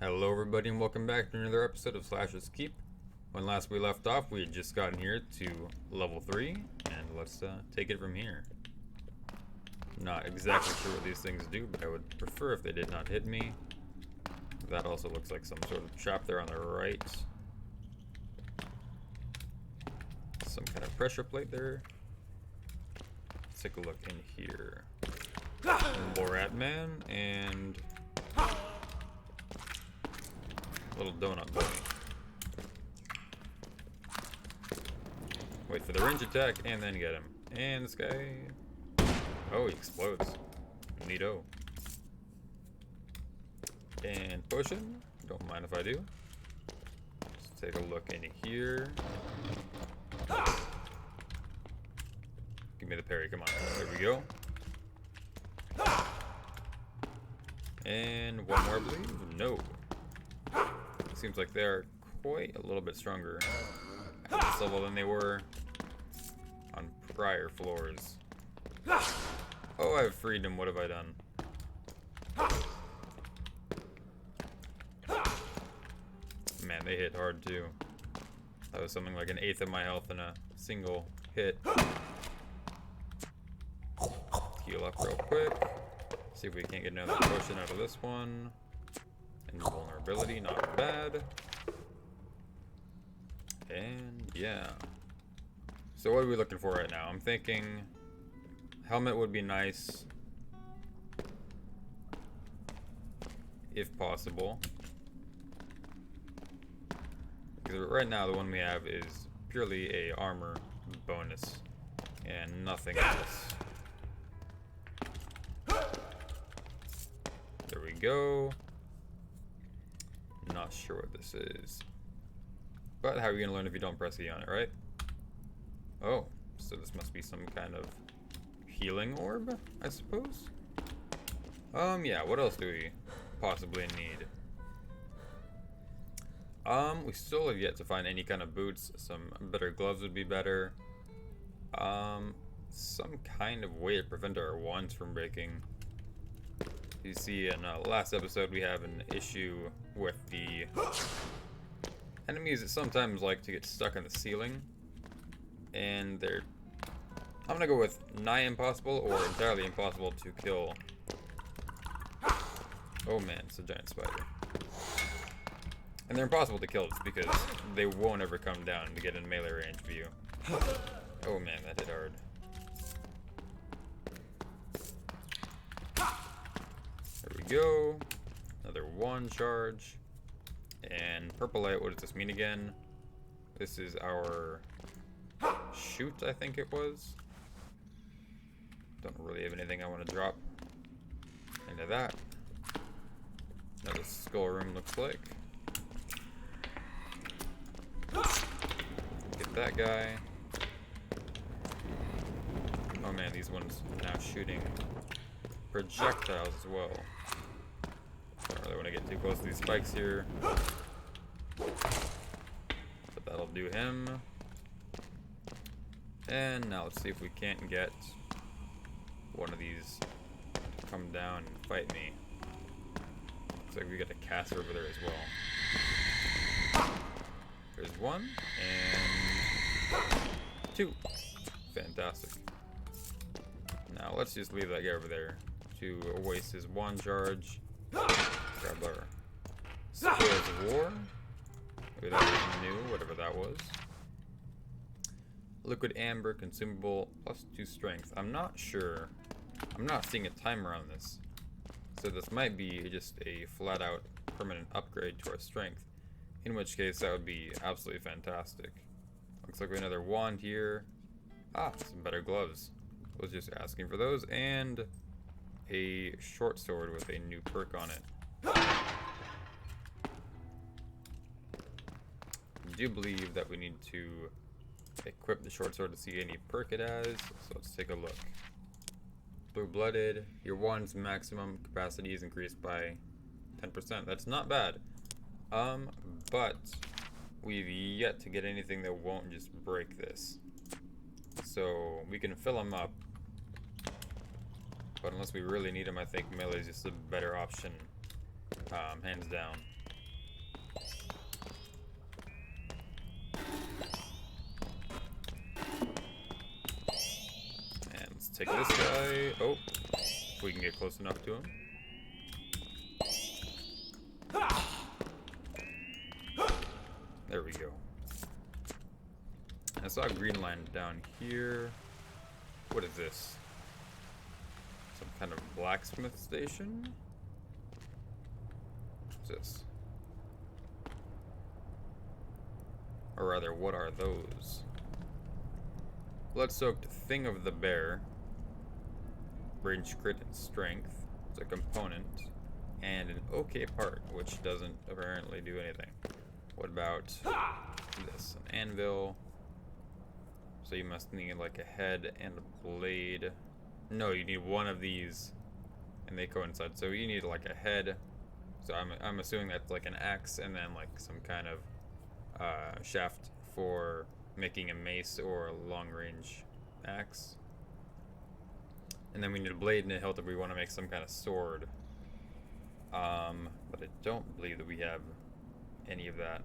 Hello everybody and welcome back to another episode of Slash's Keep. When last we left off, we had just gotten here to level 3, and let's take it from here. Not exactly sure what these things do, but I would prefer if they did not hit me. That also looks like some sort of trap there on the right. Some kind of pressure plate there. Let's take a look in here. Borat man and little donut boy. Wait for the range attack and then get him. And this guy, oh, he explodes. Neato. And potion. Don't mind if I do. Let's take a look in here. Give me the parry. Come on. There we go. And one more, I believe. No. Seems like they're quite a little bit stronger at this level than they were on prior floors. Oh, I've freed him. What have I done? Man, they hit hard too. That was something like an eighth of my health in a single hit. Heal up real quick. See if we can't get another potion out of this one. Invulnerability, not bad. And yeah. So what are we looking for right now? I'm thinking helmet would be nice if possible. Because right now the one we have is purely a armor bonus and nothing else. There we go. Not sure what this is. But how are you gonna learn if you don't press E on it, right? Oh, so this must be some kind of healing orb, I suppose? Yeah, what else do we possibly need? We still have yet to find any kind of boots. Some better gloves would be better. Some kind of way to prevent our wands from breaking. You see, in last episode, we have an issue with the enemies that sometimes like to get stuck on the ceiling. And they're, I'm gonna go with nigh impossible or entirely impossible to kill. Oh man, it's a giant spider. And they're impossible to kill just because they won't ever come down to get in melee range of you. Oh man, that hit hard. There we go. Another one charge. And purple light, what does this mean again? This is our shoot, I think it was. Don't really have anything I want to drop into that. Another skull room looks like. Get that guy. Oh man, these ones now shooting projectiles as well. Don't really want to get too close to these spikes here. But that'll do him. And now let's see if we can't get one of these to come down and fight me. Looks like we got a caster over there as well. There's one and two. Fantastic. Now let's just leave that guy over there to waste his one charge. Grab our Spoils of War. Maybe that was new, whatever that was. Liquid Amber, consumable, +2 strength. I'm not sure. I'm not seeing a timer on this. So this might be just a flat out permanent upgrade to our strength. In which case that would be absolutely fantastic. Looks like we have another wand here. Ah, some better gloves. Was just asking for those. And a short sword with a new perk on it. I do believe that we need to equip the short sword to see any perk it has. So let's take a look. Blue-blooded. Your wand's maximum capacity is increased by 10%. That's not bad. But we've yet to get anything that won't just break this. So we can fill them up. But unless we really need them, I think melee is just a better option, hands down. take this guy. Oh, if we can get close enough to him. There we go. I saw a green line down here. What is this? Some kind of blacksmith station? What's this? Or rather, what are those? Blood-soaked thing of the bear. Range crit and strength. It's a component. And an okay part, which doesn't apparently do anything. What about this? An anvil. So you must need like a head and a blade. No, you need one of these. And they coincide. So you need like a head. So I'm assuming that's like an axe and then like some kind of shaft for making a mace or a long-range axe. And then we need a blade and a hilt if we want to make some kind of sword. But I don't believe that we have any of that.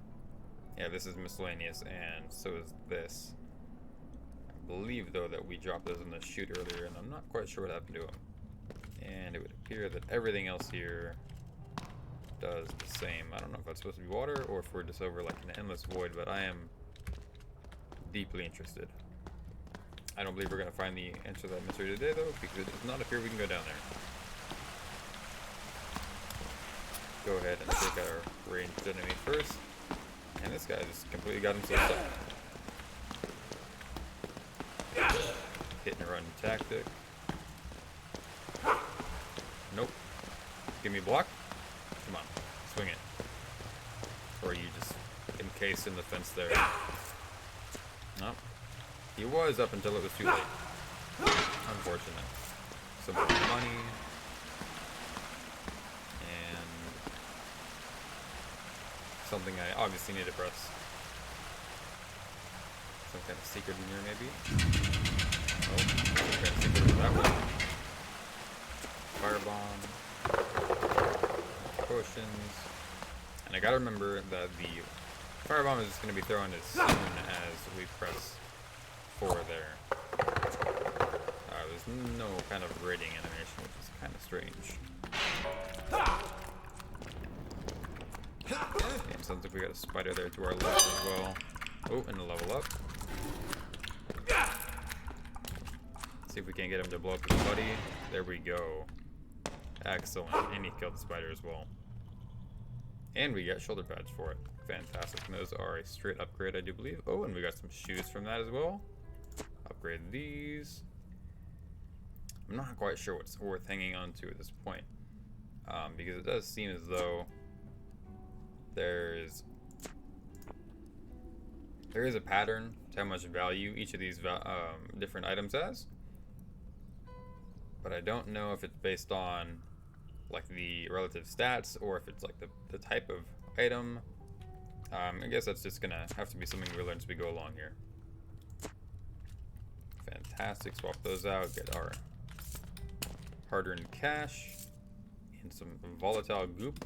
Yeah, this is miscellaneous, and so is this. I believe, though, that we dropped those in the chute earlier, and I'm not quite sure what happened to them. And it would appear that everything else here does the same. I don't know if that's supposed to be water or if we're just over like an endless void, but I am deeply interested. I don't believe we're going to find the answer to that mystery today, though, because it does not appear we can go down there. Go ahead and take out our ranged enemy first. And this guy just completely got himself stuck. Hit and run tactic. Nope. Give me a block. Come on. Swing it. Or you just encased in the fence there. Nope. He was up until it was too late. Unfortunate. Some more money. And something I obviously need to press. Some kind of secret in here, maybe? Oh, some kind of secret over that one. Firebomb. Potions. And I gotta remember that the firebomb is just gonna be thrown as soon as we press 4 there. There's no kind of rating animation, which is kind of strange. Yeah, sounds like we got a spider there to our left as well. Oh, and a level up. See if we can't get him to blow up his buddy. There we go. Excellent. And he killed the spider as well. And we got shoulder pads for it. Fantastic. And those are a straight upgrade, I do believe. Oh, and we got some shoes from that as well. Upgrade these. I'm not quite sure what's worth hanging on to at this point. Because it does seem as though there is a pattern to how much value each of these different items has. But I don't know if it's based on like the relative stats or if it's like the type of item. I guess that's just gonna have to be something we learn as we go along here. Fantastic. Swap those out. Get our hard-earned cash and some volatile goop.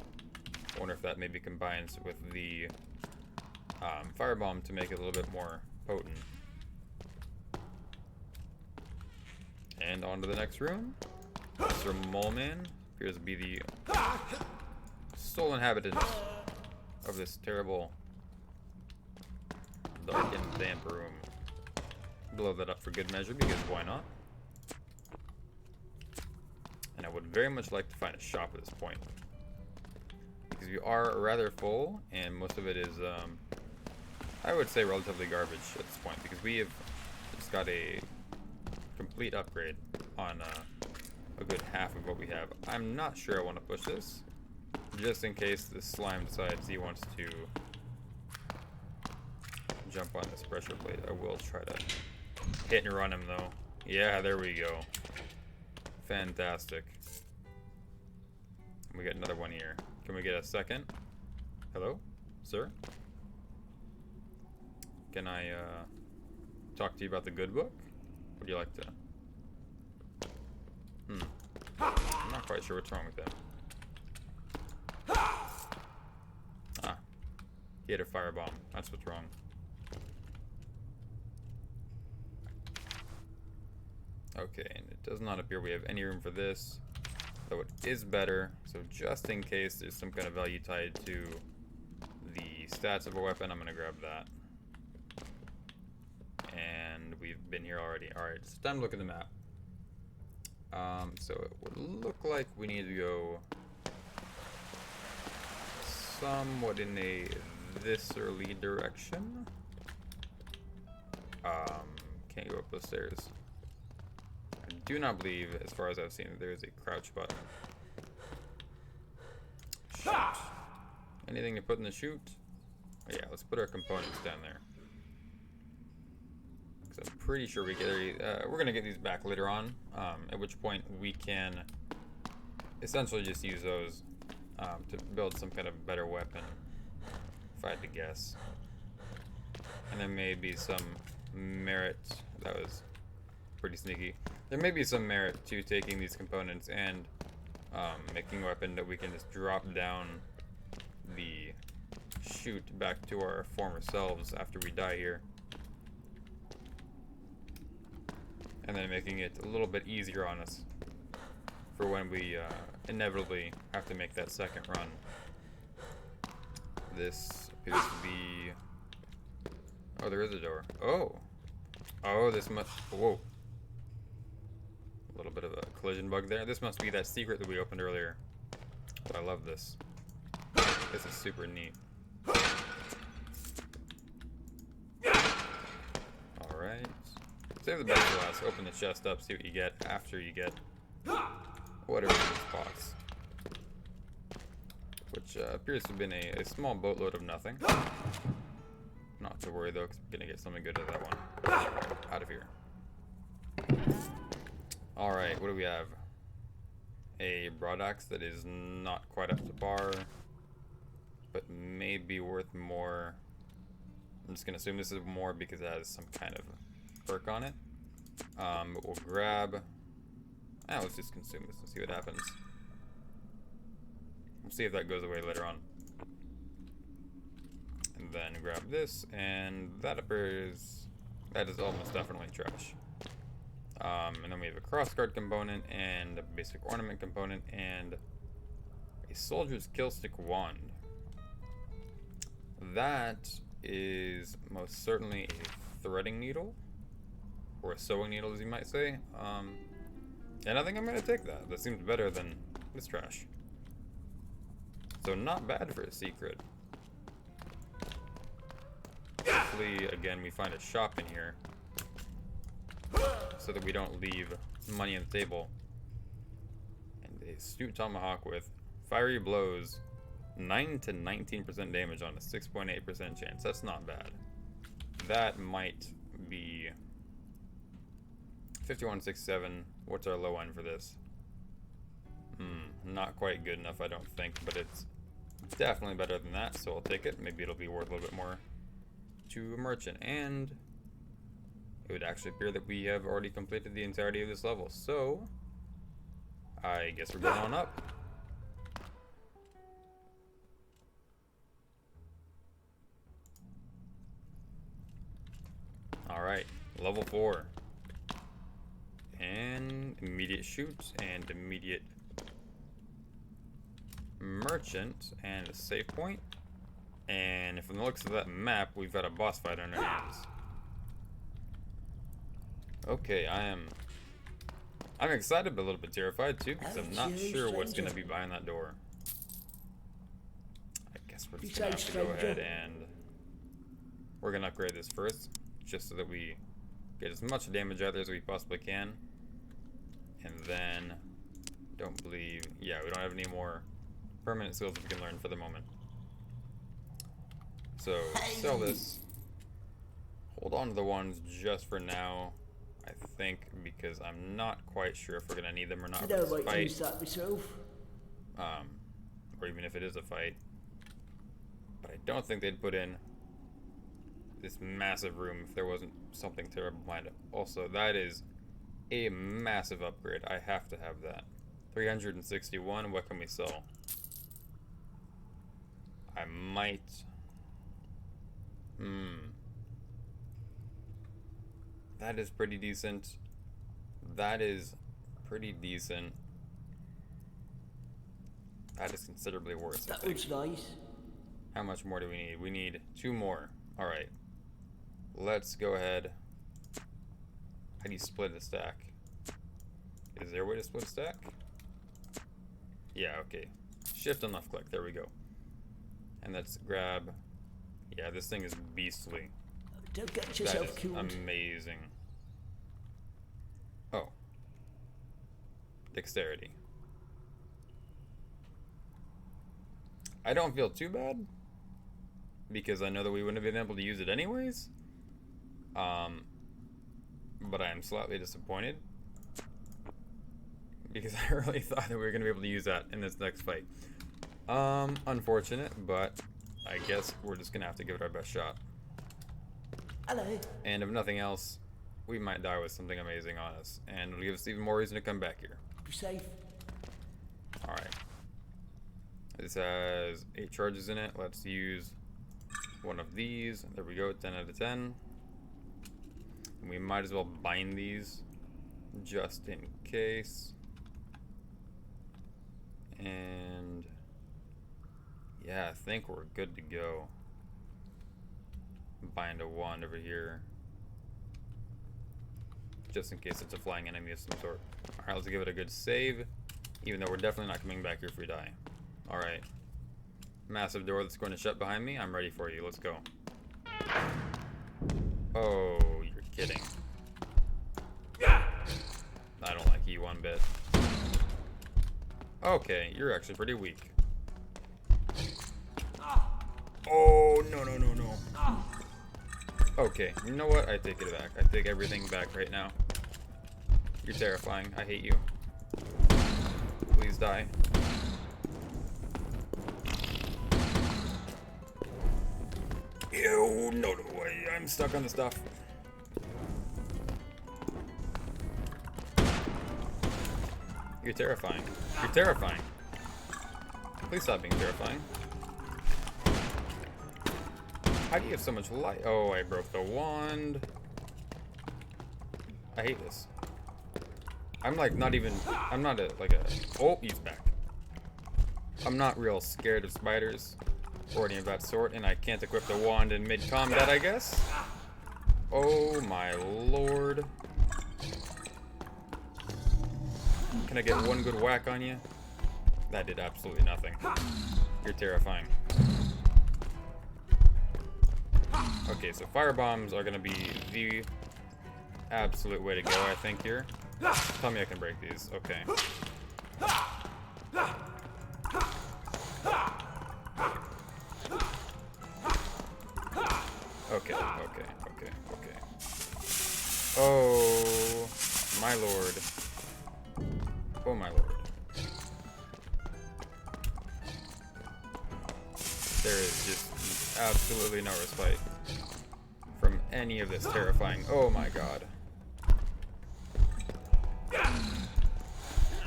I wonder if that maybe combines with the firebomb to make it a little bit more potent. And on to the next room. Mr. Moleman appears to be the sole inhabitant of this terrible dark and damp room. Blow that up for good measure, because why not? And I would very much like to find a shop at this point, because we are rather full, and most of it is, I would say, relatively garbage at this point, because we have just got a complete upgrade on a good half of what we have. I'm not sure I want to push this, just in case this slime decides he wants to jump on this pressure plate. I will try to hit and run him, though. Yeah, there we go. Fantastic. We got another one here. Can we get a second? Hello, sir? Can I talk to you about the good book? Would you like to? I'm not quite sure what's wrong with him. Ah, he had a firebomb. That's what's wrong. Okay, and it does not appear we have any room for this, though it is better. So just in case there's some kind of value tied to the stats of a weapon, I'm gonna grab that. And we've been here already. Alright, it's time to look at the map. So it would look like we need to go somewhat in a this-early direction. Can't go up those stairs. I do not believe, as far as I've seen, that there is a crouch button. Shoot. Anything to put in the chute? Oh, yeah, let's put our components down there. Because I'm pretty sure we get we're gonna get these back later on. At which point we can essentially just use those to build some kind of better weapon, if I had to guess. And there may be some merit. That was pretty sneaky. There may be some merit to taking these components and making a weapon that we can just drop down the chute back to our former selves after we die here. And then making it a little bit easier on us for when we inevitably have to make that second run. This appears to be... Oh, there is a door. Oh! Oh, this must... Whoa. A little bit of a collision bug there. This must be that secret that we opened earlier. But I love this. This is super neat. Alright. Save the best for last. Open the chest up, see what you get after you get whatever in this box. Which appears to have been a small boatload of nothing. Not to worry though, because we're going to get something good out of that one. Out of here. Alright, what do we have? A broad axe that is not quite up to par, but may be worth more. I'm just going to assume this is more because it has some kind of perk on it. But we'll grab... let's just consume this and see what happens. We'll see if that goes away later on. And then grab this, and that appears... That is almost definitely trash. And then we have a crossguard component, and a basic ornament component, and a soldier's killstick wand. That is most certainly a threading needle, or a sewing needle, as you might say. And I think I'm gonna take that. That seems better than this trash. So not bad for a secret. Hopefully, again, we find a shop in here, so that we don't leave money on the table. And a astute tomahawk with fiery blows, 9 to 19% damage on a 6.8% chance. That's not bad. That might be 5167. What's our low end for this? Not quite good enough, I don't think, but it's definitely better than that, so I'll take it. Maybe it'll be worth a little bit more to a merchant. And it would actually appear that we have already completed the entirety of this level, so I guess we're going on up. Alright, level 4. And immediate shoot, and immediate merchant, and a save point. And from the looks of that map, we've got a boss fight on our hands. Okay, I'm excited but a little bit terrified too, because I'm not sure what's gonna be behind that door. I guess we're just gonna have to go ahead and we're gonna upgrade this first, just so that we get as much damage out there as we possibly can. And then don't believe, yeah, we don't have any more permanent skills that we can learn for the moment. So sell this. Hold on to the ones just for now, I think, because I'm not quite sure if we're gonna need them or not for this fight. Or even if it is a fight. But I don't think they'd put in this massive room if there wasn't something terrible behind it. Also, that is a massive upgrade. I have to have that. 361, what can we sell? I might... That is pretty decent. That is pretty decent. That is considerably worse, I That think. looks nice. How much more do we need? We need 2 more. Alright. Let's go ahead. How do you split a stack? Is there a way to split a stack? Yeah, okay. Shift and left click. There we go. And let's grab... Yeah, this thing is beastly. Don't get yourself That is killed. amazing. Oh. Dexterity. I don't feel too bad, because I know that we wouldn't have been able to use it anyways. But I am slightly disappointed, because I really thought that we were going to be able to use that in this next fight. Unfortunate, but I guess we're just going to have to give it our best shot. Hello. And if nothing else, we might die with something amazing on us, and it'll give us even more reason to come back here. Be safe. Alright. This has 8 charges in it. Let's use one of these. There we go, 10 out of 10. And we might as well bind these just in case. And yeah, I think we're good to go. Bind a wand over here, just in case it's a flying enemy of some sort. Alright, let's give it a good save, even though we're definitely not coming back here if we die. Alright. Massive door that's going to shut behind me. I'm ready for you. Let's go. Oh, you're kidding. I don't like you one bit. Okay, you're actually pretty weak. Oh, no, no, no, no. Okay, you know what? I take it back. I take everything back right now. You're terrifying. I hate you. Please die. Ew, no way. I'm stuck on the stuff. You're terrifying. You're terrifying. Please stop being terrifying. How do you have so much light? Oh, I broke the wand. I hate this. I'm like not even... I'm not like a... Oh, he's back. I'm not real scared of spiders or any of that sort, and I can't equip the wand in mid-combat, I guess. Oh my lord. Can I get one good whack on you? That did absolutely nothing. You're terrifying. Okay, so firebombs are gonna be the absolute way to go, I think, here. Tell me I can break these. Okay. Okay, okay, okay, okay. Oh, my lord. Oh, my lord. There is just absolutely no respite from any of this terrifying. Oh my god.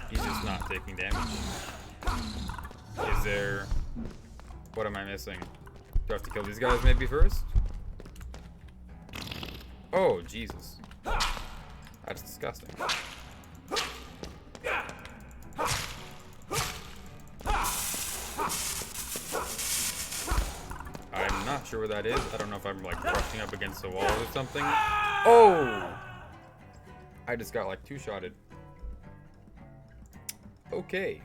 He's just not taking damage. Is there... What am I missing? Do I have to kill these guys maybe first? Oh, Jesus. That's disgusting. I'm not sure where that is. I don't know if I'm like brushing up against the wall or something. Oh! I just got like 2-shotted. Okay.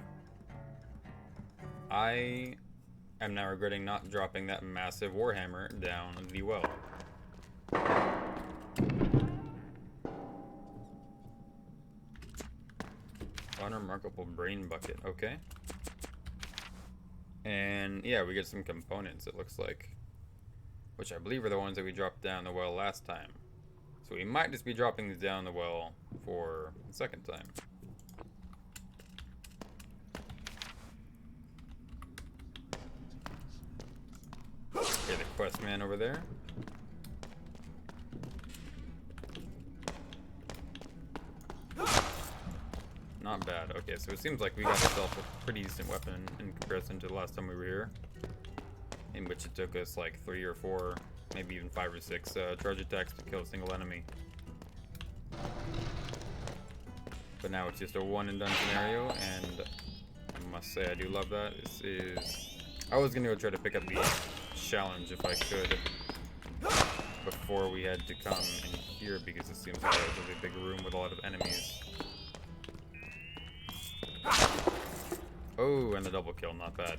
I am now regretting not dropping that massive warhammer down the well. Unremarkable brain bucket. Okay. And yeah, we get some components, it looks like, which I believe are the ones that we dropped down the well last time. So we might just be dropping these down the well for the second time. Okay, the quest man over there. Not bad. Okay, so it seems like we got ourselves a pretty decent weapon in comparison to the last time we were here, in which it took us like 3 or 4, maybe even 5 or 6 charge attacks to kill a single enemy. but now it's just a one and done scenario, and I must say I do love that. This is... I was gonna go try to pick up the challenge if I could before we had to come in here, because it seems like a relatively big room with a lot of enemies. Oh, and the double kill, not bad.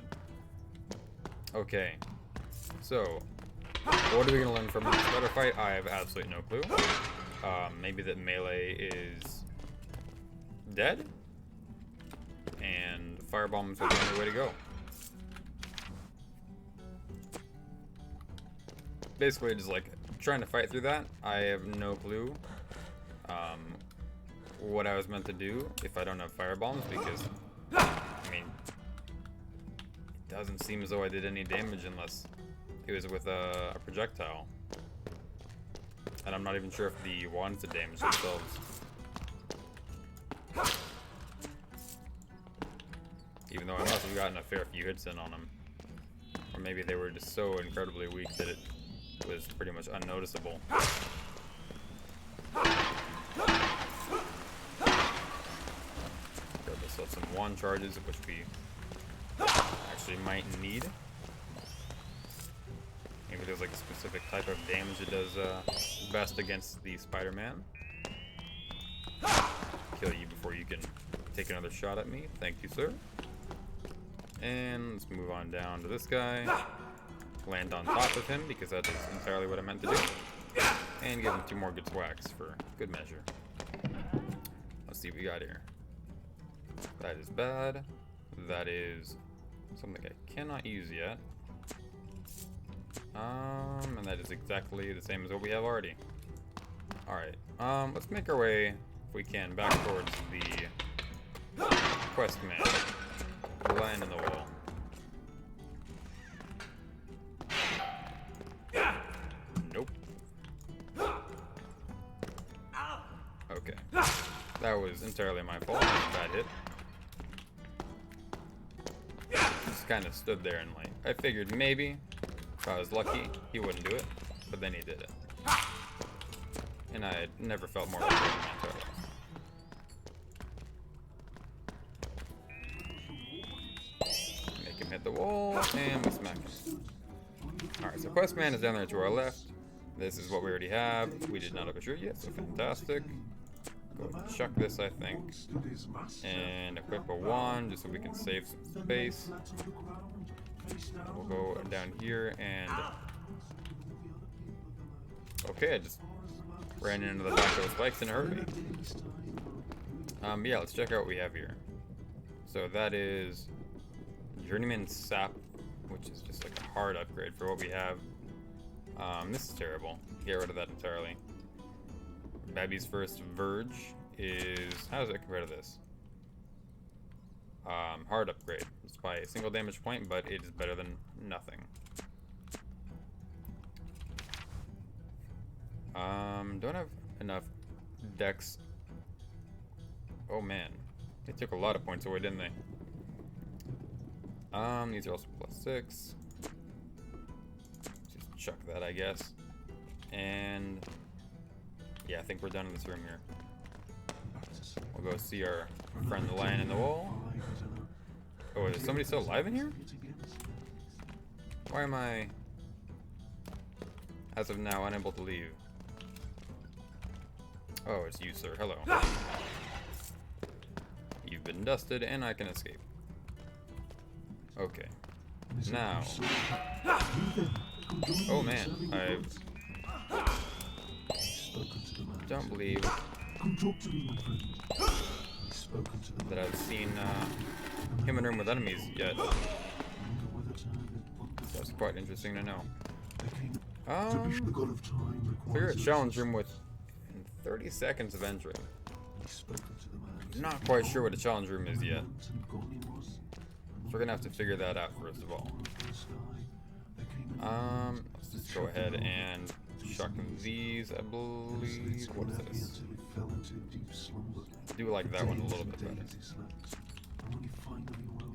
Okay, so what are we gonna learn from this spider fight? I have absolutely no clue. Maybe that melee is dead, and firebombs are the only way to go. Basically, just like trying to fight through that. I have no clue what I was meant to do if I don't have firebombs, because I mean, it doesn't seem as though I did any damage unless it was with a projectile. And I'm not even sure if the wands did damage themselves. Even though I must have gotten a fair few hits in on them. Or maybe they were just so incredibly weak that it was pretty much unnoticeable. Grab ourselves some wand charges, which we actually might need. Maybe there's like a specific type of damage it does best against the Spider-Man. Kill you before you can take another shot at me. Thank you, sir. And let's move on down to this guy. Land on top of him, because that is entirely what I meant to do. And give him 2 more good swacks for good measure. Let's see what we got here. That is bad. That is something I cannot use yet. And that is exactly the same as what we have already. Alright, let's make our way, if we can, back towards the quest man. Line in the wall. Nope. Okay. That was entirely my fault. Bad hit. Just kind of stood there and like, I figured maybe if I was lucky, he wouldn't do it, but then he did it. And I had never felt more lucky in my entire life. Make him hit the wall, and we smack him. Alright, so quest man is down there to our left. This is what we already have. We did not have a shirt yet, so fantastic. Go ahead and chuck this, I think. And equip a wand, just so we can save some space. We'll go down here and... Okay, I just ran into the back of the spikes in a hurry. Yeah, let's check out what we have here. So that is Journeyman Sap, which is just like a hard upgrade for what we have. This is terrible. Get rid of that entirely. Babby's First Verge is... How does it compare to this? Hard upgrade. It's by a single damage point, but it is better than nothing. Don't have enough dex. Oh man, they took a lot of points away, didn't they? These are also +6. Just chuck that, I guess. And yeah, I think we're done in this room here. We'll go see our friend the lion in the wall. Oh, is somebody still alive in here? Why am I, as of now, unable to leave? Oh, it's you, sir. Hello. You've been dusted, and I can escape. Okay. Now. Oh man, I don't believe that I've seen him in a room with enemies yet. That's quite interesting to know. Clear a challenge room with 30 seconds of entry. Not quite sure what a challenge room is yet. So we're gonna have to figure that out first of all. Let's just go ahead and chuck these, I believe. What is this? I do like that one a little bit better.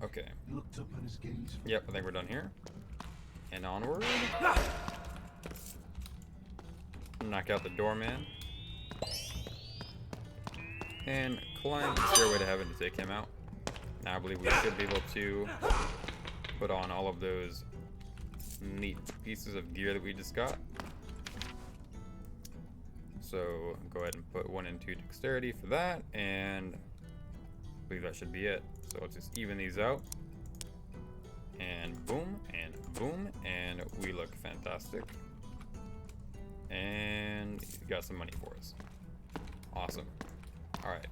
Okay. Yep, I think we're done here. And onward. Knock out the doorman. And climb the stairway to heaven to take him out. Now I believe we should be able to put on all of those neat pieces of gear that we just got. So go ahead and put 1 into dexterity for that, and I believe that should be it. So let's just even these out. And boom, and we look fantastic. And you got some money for us. Awesome. Alright.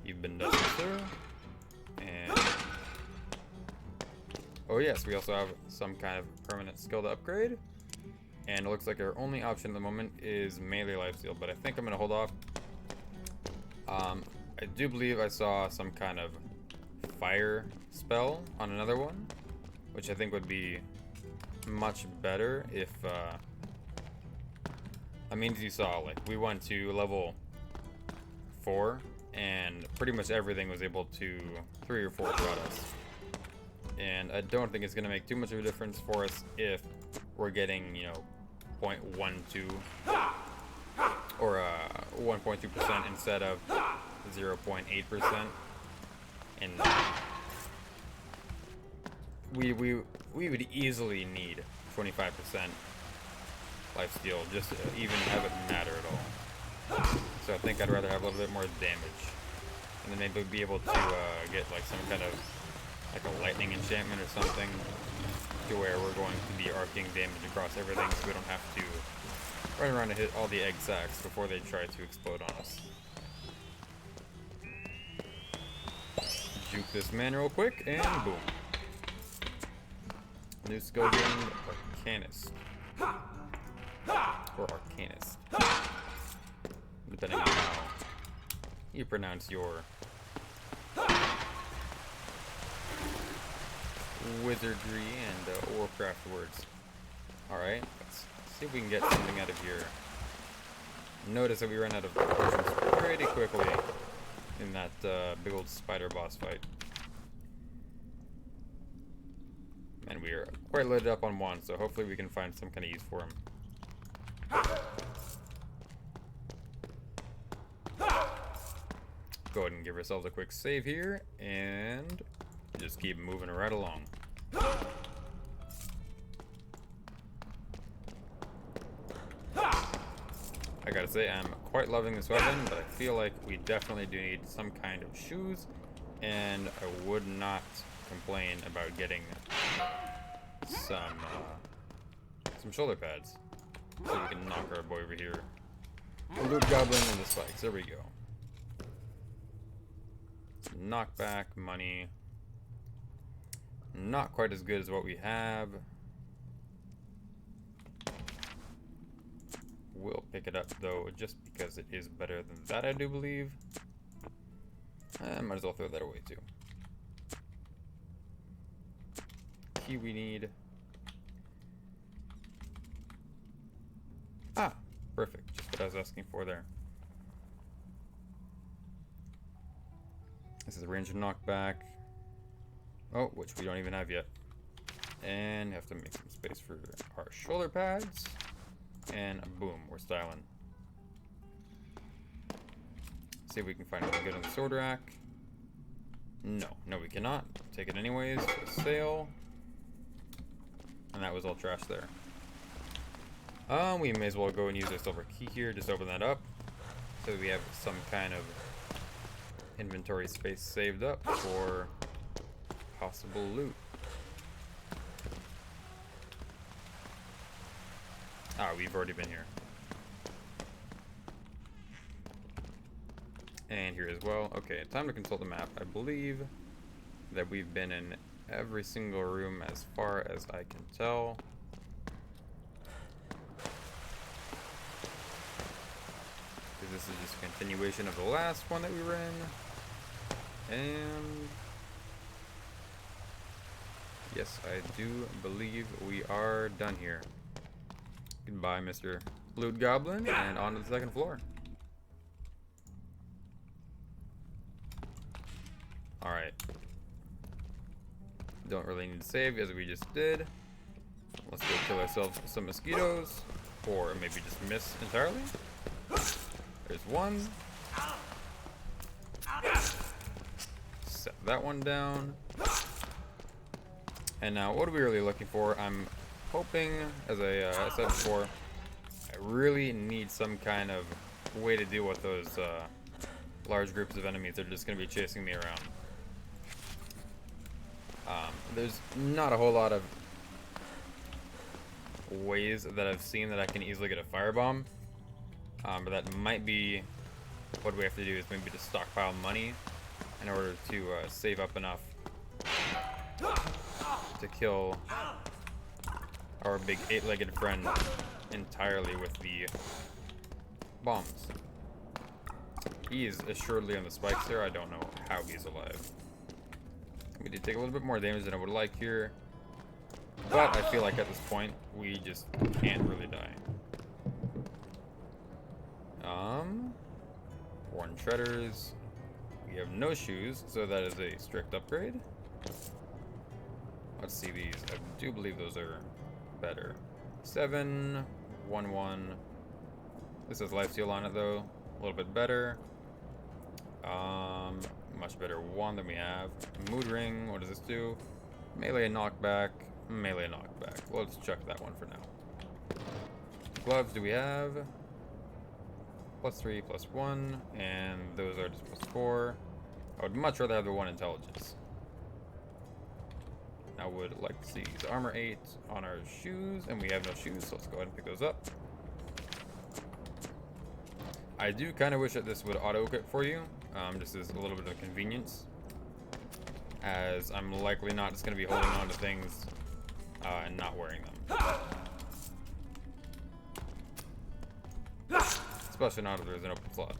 You've been done, sir. And oh yes, we also have some kind of permanent skill to upgrade. And it looks like our only option at the moment is melee lifesteal, but I think I'm gonna hold off. I do believe I saw some kind of fire spell on another one, which I think would be much better if, I mean, as you saw, like, we went to level 4, and pretty much everything was able to 3 or 4 throughout us. And I don't think it's going to make too much of a difference for us if we're getting, you know, 0.12 or 1.2% instead of 0.8%. And we would easily need 25% lifesteal just to even have it matter at all. So I think I'd rather have a little bit more damage, and then maybe be able to get like some kind of like a lightning enchantment or something, to where we're going to be arcing damage across everything, so we don't have to run around and hit all the egg sacs before they try to explode on us. Juke this man real quick, and boom. New skill gained, Arcanist. Or Arcanist. Depending on how you pronounce your wizardry and warcraft words. Alright, let's see if we can get something out of here. Notice that we ran out of potions pretty quickly in that big old spider boss fight. And we are quite loaded up on 1, so hopefully we can find some kind of use for him. Go ahead and give ourselves a quick save here, and just keep moving right along. I gotta say, I'm quite loving this weapon, but I feel like we definitely do need some kind of shoes, and I would not complain about getting some shoulder pads, so we can knock our boy over here. The loot goblin and the spikes. There we go. Knockback money. Not quite as good as what we have. We'll pick it up though, just because it is better than that, I do believe. I might as well throw that away too. Key we need. Ah, perfect. Just what I was asking for there. This is a range of knockback. Oh, which we don't even have yet. And have to make some space for our shoulder pads. And boom, we're styling. See if we can find anything good on the sword rack. No, we cannot. Take it anyways for sale. And that was all trash there. We may as well go and use our silver key here. Just open that up, so we have some kind of inventory space saved up for possible loot. Ah, we've already been here. And here as well. Okay, time to consult the map. I believe that we've been in every single room as far as I can tell. This is just a continuation of the last one that we were in. And yes, I do believe we are done here. Goodbye, Mr. Loot Goblin, and on to the second floor. Alright. Don't really need to save, as we just did. Let's go kill ourselves some mosquitoes, or maybe just miss entirely. There's one. Set that one down. And now, what are we really looking for? I'm hoping, as I said before, I really need some kind of way to deal with those large groups of enemies that are just going to be chasing me around. There's not a whole lot of ways that I've seen that I can easily get a firebomb, but that might be what we have to do, is maybe to stockpile money in order to save up enough to kill our big 8-legged friend entirely with the bombs. He is assuredly on the spikes there. I don't know how he's alive. We did take a little bit more damage than I would like here, but I feel like at this point we just can't really die. Worn treaders. We have no shoes, so that is a strict upgrade. Let's see these. I do believe those are better. 7, 1, 1. This has lifesteal on it though. A little bit better. Much better one than we have. Mood ring. What does this do? Melee knockback. Melee knockback. Let's check that one for now. Gloves do we have? +3, +1, and those are just +4. I would much rather have the 1 intelligence. I would like to see the armor 8 on our shoes, and we have no shoes, so let's go ahead and pick those up. I do kind of wish that this would auto-equip for you, just as a little bit of convenience, as I'm likely not just going to be holding on to things and not wearing them. Especially not if there's an open slot.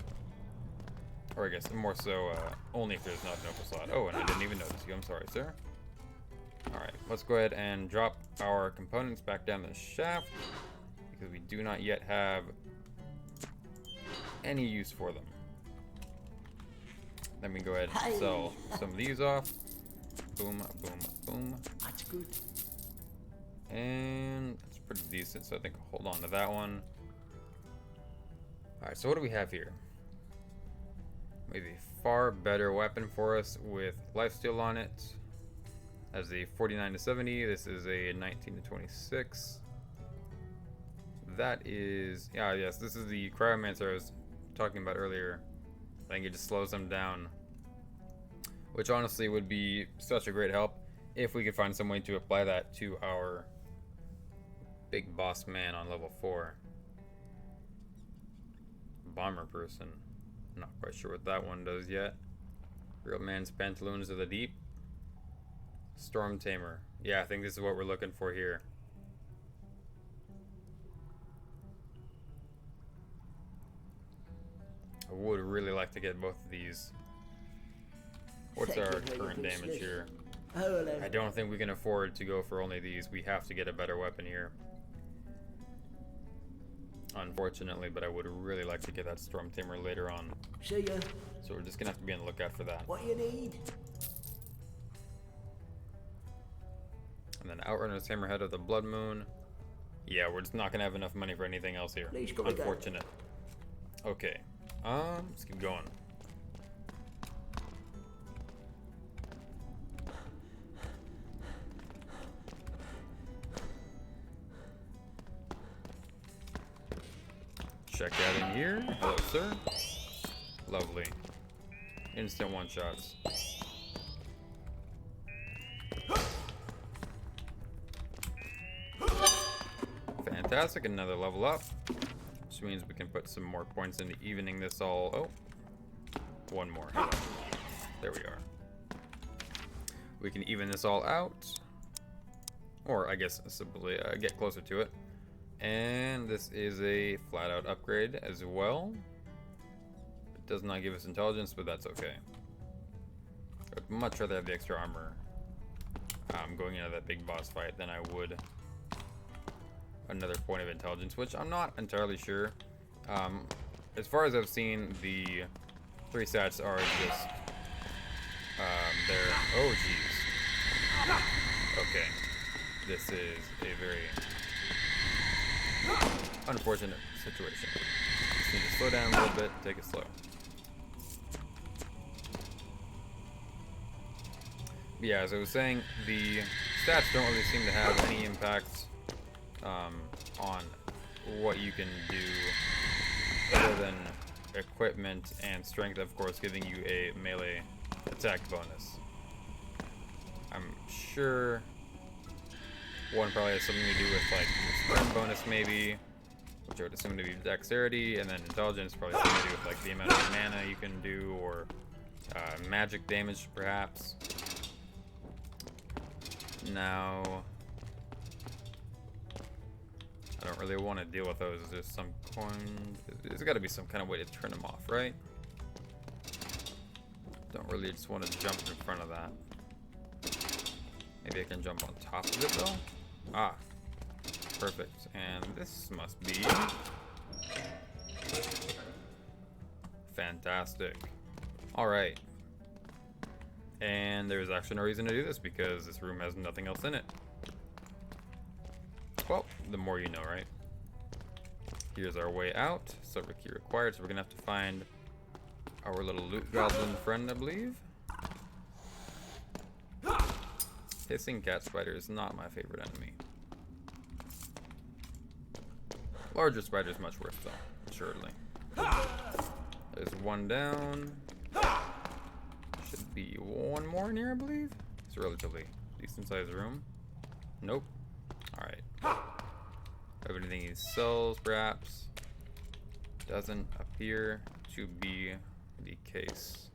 Or I guess more so only if there's not an open slot. Oh, and I didn't even notice you. I'm sorry, sir. Alright, let's go ahead and drop our components back down the shaft, because we do not yet have any use for them. Then we go ahead and sell some of these off. Boom, boom, boom. That's good. And it's pretty decent, so I think I'll hold on to that one. Alright, so what do we have here? Maybe a far better weapon for us with lifesteal on it. As a 49 to 70, this is a 19 to 26. That is, yeah, yes, this is the cryomancer I was talking about earlier. I think it just slows them down, which honestly would be such a great help if we could find some way to apply that to our big boss man on level 4. Bomber person. Not quite sure what that one does yet. Real man's pantaloons of the deep. Storm tamer. Yeah, I think this is what we're looking for here. I would really like to get both of these. What's our current damage here? I don't think we can afford to go for only these. We have to get a better weapon here. Unfortunately, but I would really like to get that storm tamer later on. See ya. So we're just gonna have to be on the lookout for that. What you need? And then Outrunner's Hammerhead of the Blood Moon. Yeah, we're just not gonna have enough money for anything else here. Please go Unfortunate. Okay. Let's keep going. Check that in here. Hello, sir. Lovely. Instant one-shots. Fantastic. Another level up. Which means we can put some more points into evening this all. Oh. One more. There we are. We can even this all out. Or, I guess, simply get closer to it. And this is a flat-out upgrade as well. It does not give us intelligence, but that's okay. I'd much rather have the extra armor going into that big boss fight than I would another point of intelligence, which I'm not entirely sure. As far as I've seen, the 3 stats are just they're, oh jeez. Okay, this is a very unfortunate situation. Just need to slow down a little bit, take it slow. Yeah, as I was saying, the stats don't really seem to have any impact on what you can do other than equipment and strength, of course, giving you a melee attack bonus. I'm sure one probably has something to do with like strength bonus maybe, which I would assume to be dexterity, and then intelligence probably something to do with like the amount of mana you can do, or magic damage perhaps. Now, I don't really want to deal with those. Is there some coin? There's got to be some kind of way to turn them off, right? Don't really just want to jump in front of that. Maybe I can jump on top of it though. Ah, perfect. And this must be fantastic. All right. And there's actually no reason to do this because this room has nothing else in it. Well, the more you know, right? Here's our way out. Silver key required, so we're gonna have to find our little loot goblin friend, I believe. Hissing cat spider is not my favorite enemy. Larger spider is much worse though, assuredly. There's one down. Should be one more in here, I believe. It's a relatively decent sized room. Nope. Alright. Have anything he sells, perhaps? Doesn't appear to be the case.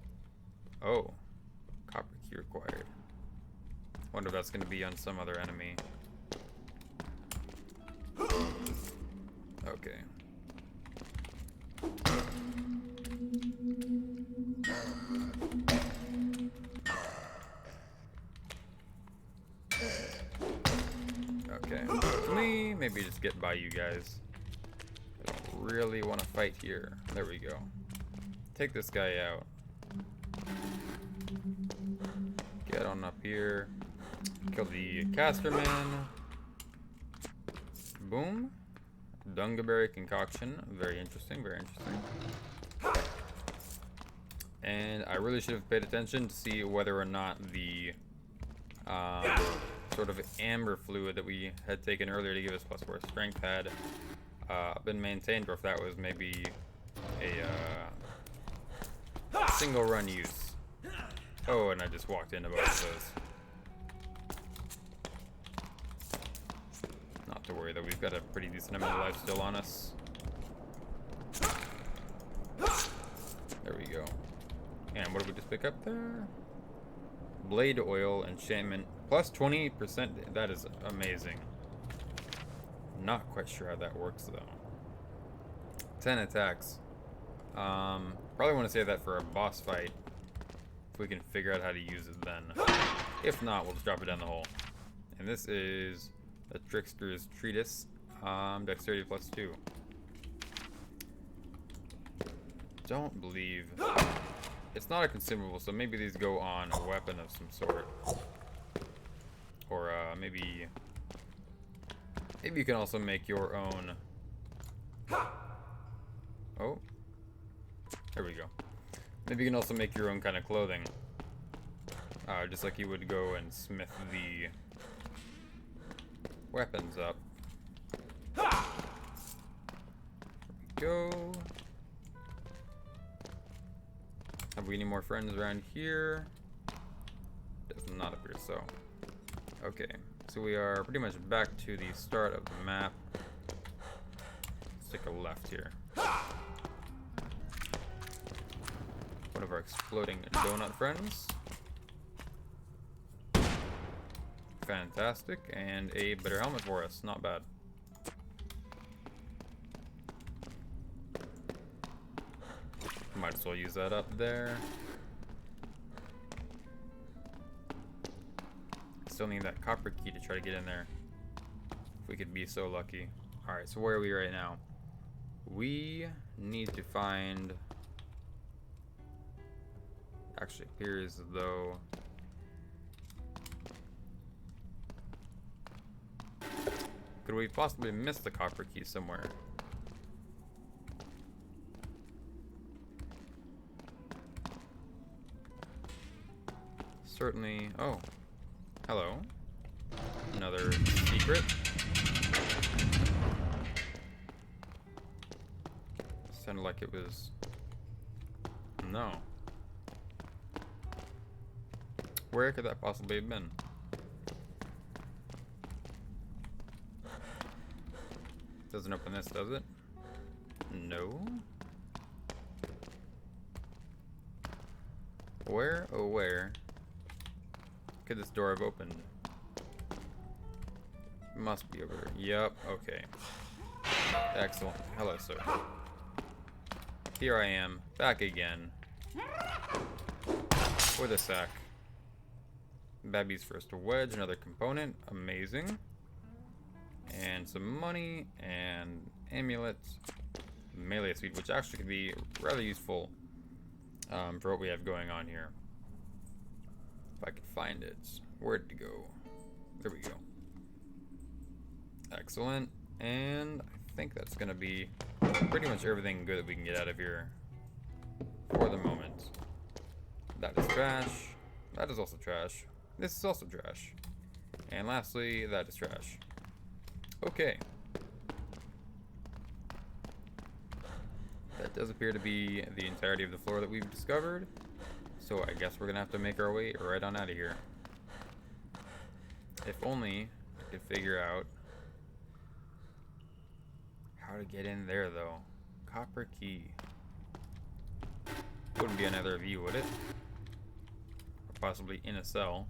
Oh. Copper key required. Wonder if that's going to be on some other enemy. Okay. Okay. For me, maybe just get by you guys. I don't really want to fight here. There we go. Take this guy out. Get on up here. Kill the caster man. Boom. Dungaberry concoction. Very interesting, very interesting. And I really should have paid attention to see whether or not the sort of amber fluid that we had taken earlier to give us +4 strength had been maintained, or if that was maybe a single run use. Oh, and I just walked into both of those. Not to worry though, we've got a pretty decent amount of life still on us. There we go. And what did we just pick up there? Blade oil enchantment plus 20%. That is amazing. Not quite sure how that works though. 10 attacks. Probably want to save that for a boss fight. If we can figure out how to use it then. If not, we'll just drop it down the hole. And this is the Trickster's Treatise. Dexterity +2. Don't believe... It's not a consumable, so maybe these go on a weapon of some sort. Or maybe you can also make your own. Oh, there we go. Maybe you can also make your own kind of clothing. Just like you would go and smith the weapons up. There we go. Have we any more friends around here? Does not appear so. Okay, so we are pretty much back to the start of the map. Let's take a left here. One of our exploding donut friends. Fantastic, and a better helmet for us, not bad. Might as well use that up there. Still need that copper key to try to get in there. If we could be so lucky. Alright, so where are we right now? We need to find... Actually appears as though... Could we possibly miss the copper key somewhere? certainly... Oh. Hello. Another secret. Sounded like it was... No. Where could that possibly have been? Doesn't open this, does it? No. Where, oh where, could this door have opened? Must be over here. Yep, okay. Excellent. Hello, sir. Here I am, back again. With a sack. Babby's first wedge, another component. Amazing. And some money, and amulets. Melee suite, which actually could be rather useful for what we have going on here. If I could find it. Where'd it go? There we go. Excellent. And I think that's going to be pretty much everything good that we can get out of here for the moment. That is trash. That is also trash. This is also trash. And lastly, that is trash. Okay. That does appear to be the entirety of the floor that we've discovered. So I guess we're gonna have to make our way right on out of here. If only I could figure out how to get in there though. Copper key. Wouldn't be another view, would it? Or possibly in a cell.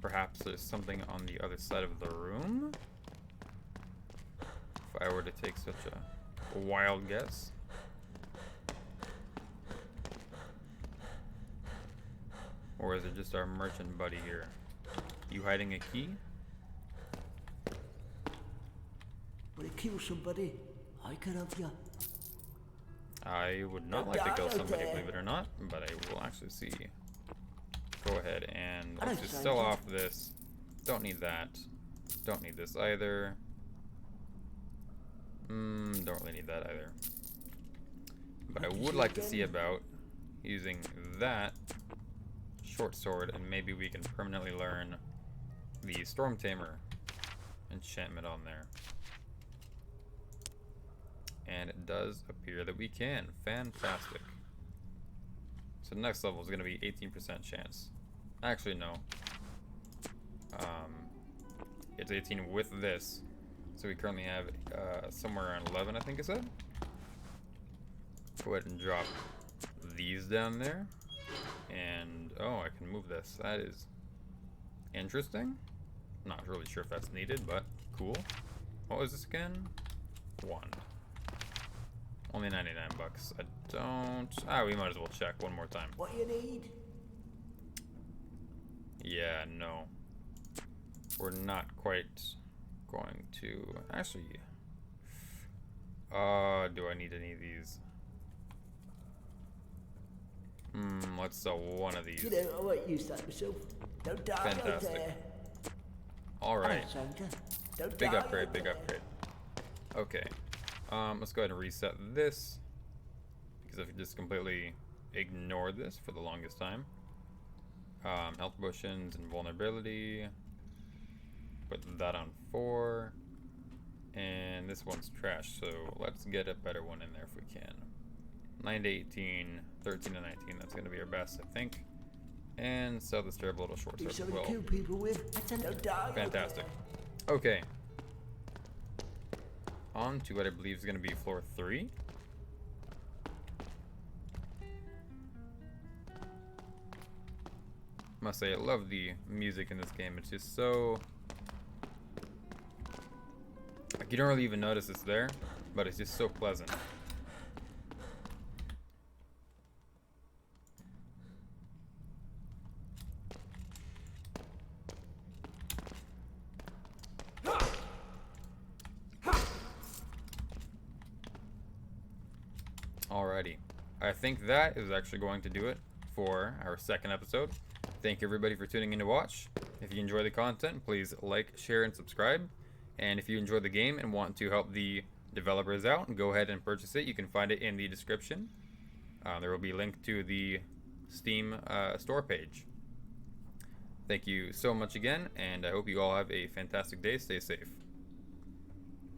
Perhaps there's something on the other side of the room? If I were to take such a wild guess. Or is it just our merchant buddy here? You hiding a key? When you kill somebody, I can have you. I would not like to kill somebody, believe it or not, but I will actually see. Go ahead and let's just sell off this. Don't need that. Don't need this either. Don't really need that either. But I would like to see about using that short sword, and maybe we can permanently learn the Storm Tamer enchantment on there. And it does appear that we can. Fantastic. So the next level is going to be 18% chance. Actually, no. It's 18 with this. So we currently have somewhere around 11, I think it said. Go ahead and drop these down there. And, oh, I can move this. That is interesting. Not really sure if that's needed, but cool. What was this again? Wand. Only 99 bucks. I don't... we might as well check one more time. What you need? Yeah, no. We're not quite going to... Actually... do I need any of these? Let's sell one of these. You know, I won't use that myself. Don't die out Fantastic. there. Alright. Don't Big die upgrade, out big there. upgrade. Okay. Let's go ahead and reset this. Because I've just completely ignored this for the longest time. Health potions and vulnerability. Put that on 4. And this one's trash, so let's get a better one in there if we can. 9 to 18, 13 to 19, that's going to be our best, I think. And sell this terrible little short sword as well. Kill people with. Don't die. Fantastic. Okay. On to what I believe is going to be floor 3. Must say, I love the music in this game. It's just so... like, you don't really even notice it's there, but it's just so pleasant. Alrighty. I think that is actually going to do it for our second episode. Thank you everybody for tuning in to watch. If you enjoy the content, please like, share, and subscribe. And if you enjoy the game and want to help the developers out, go ahead and purchase it. You can find it in the description. There will be a link to the Steam store page. Thank you so much again, and I hope you all have a fantastic day. Stay safe.